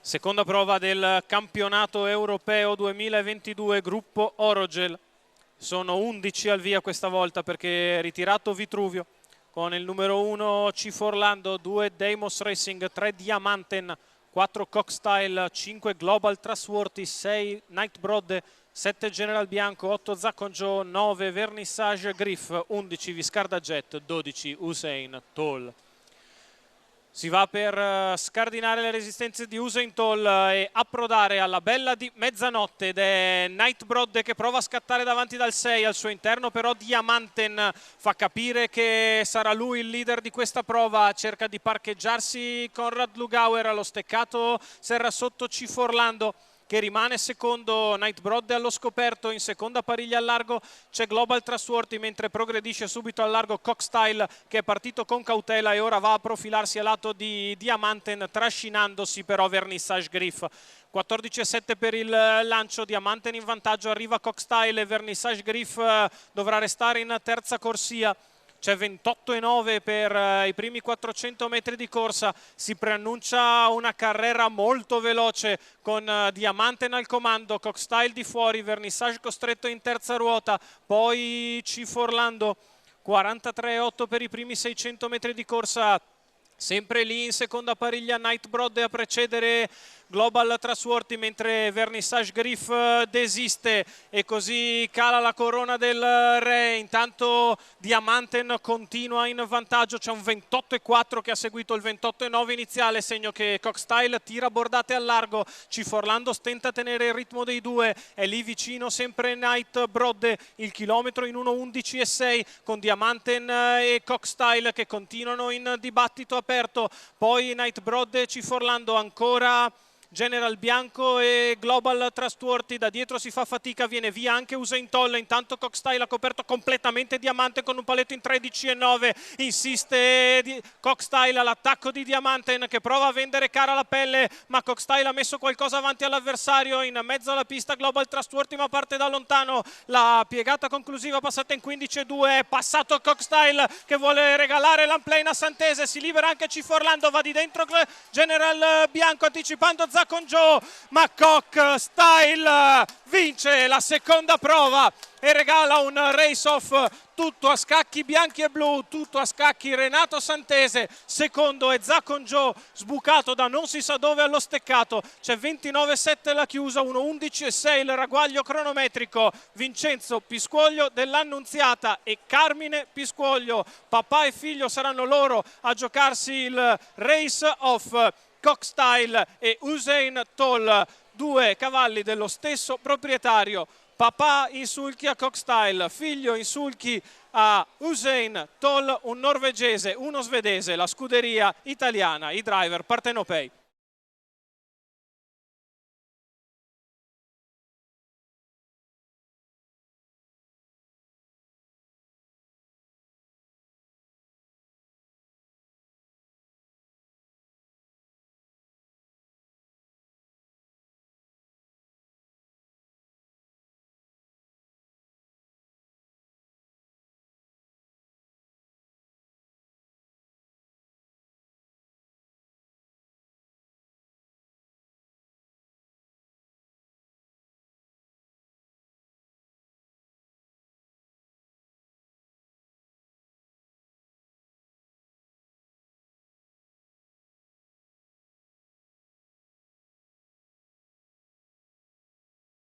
Seconda prova del campionato europeo 2022, gruppo Orogel. Sono 11 al via questa volta perché è ritirato Vitruvio con il numero 1 Ciforlando, 2 Deimos Racing, 3 Diamanten, 4 Cockstyle, 5 Global Trustworthy, 6 Nightbroad, 7 General Bianco, 8 Zacon Joe, 9 Vernissage Griff, 11 Viscarda Jet, 12 Usain Toll. Si va per scardinare le resistenze di Usain Toll e approdare alla bella di mezzanotte, ed è Nightbroad che prova a scattare davanti dal 6, al suo interno però Diamanten fa capire che sarà lui il leader di questa prova, cerca di parcheggiarsi Conrad Lugauer, allo steccato serra sotto Ciforlando che rimane secondo. Nightbroad è allo scoperto, in seconda pariglia al largo c'è Global Trustworthy, mentre progredisce subito al largo Cockstyle che è partito con cautela e ora va a profilarsi a lato di Diamanten, trascinandosi però Vernissage Griff. 14,7 per il lancio, Diamanten in vantaggio, arriva Cockstyle e Vernissage Griff dovrà restare in terza corsia. C'è 28,9 per i primi 400 metri di corsa, si preannuncia una carrera molto veloce con Diamanten al comando, Cockstyle di fuori, Vernissage costretto in terza ruota, poi Ciforlando, 43,8 per i primi 600 metri di corsa. Sempre lì in seconda pariglia Nightbroad a precedere Global Trustworthy, mentre Vernissage Griff desiste e così cala la corona del re. Intanto Diamanten continua in vantaggio, c'è un 28,4 che ha seguito il 28,9 iniziale, segno che Cockstyle tira bordate al largo. Ciforlando stenta a tenere il ritmo dei due, è lì vicino sempre Nightbroad, il chilometro in 1:11,6 con Diamanten e Cockstyle che continuano in dibattito aperto. Poi Nightbroad e Ciforlando, ancora General Bianco e Global Trustworthy, da dietro si fa fatica, viene via anche Usain Toll. Intanto Cockstyle ha coperto completamente Diamanten con un paletto in 13,9, insiste Cockstyle all'attacco di Diamanten che prova a vendere cara la pelle, ma Cockstyle ha messo qualcosa avanti all'avversario. In mezzo alla pista Global Trustworthy ma parte da lontano, la piegata conclusiva passata in 15,2, è passato Cockstyle che vuole regalare l'unplane a Santese, si libera anche Ciforlando, va di dentro General Bianco anticipando Zacon Joe, ma Cockstyle vince la seconda prova e regala un race-off tutto a scacchi bianchi e blu, tutto a scacchi Renato Santese. Secondo è Zacon Joe, sbucato da non si sa dove allo steccato, c'è 29,7 la chiusa, 1:11,6 il ragguaglio cronometrico. Vincenzo Piscuoglio dell'Annunziata e Carmine Piscuoglio, papà e figlio, saranno loro a giocarsi il race-off. Cockstyle e Usain Toll, due cavalli dello stesso proprietario. Papà in sulchi a Cockstyle, figlio in sulchi a Usain Toll, un norvegese, uno svedese, la scuderia italiana, i driver Partenopei.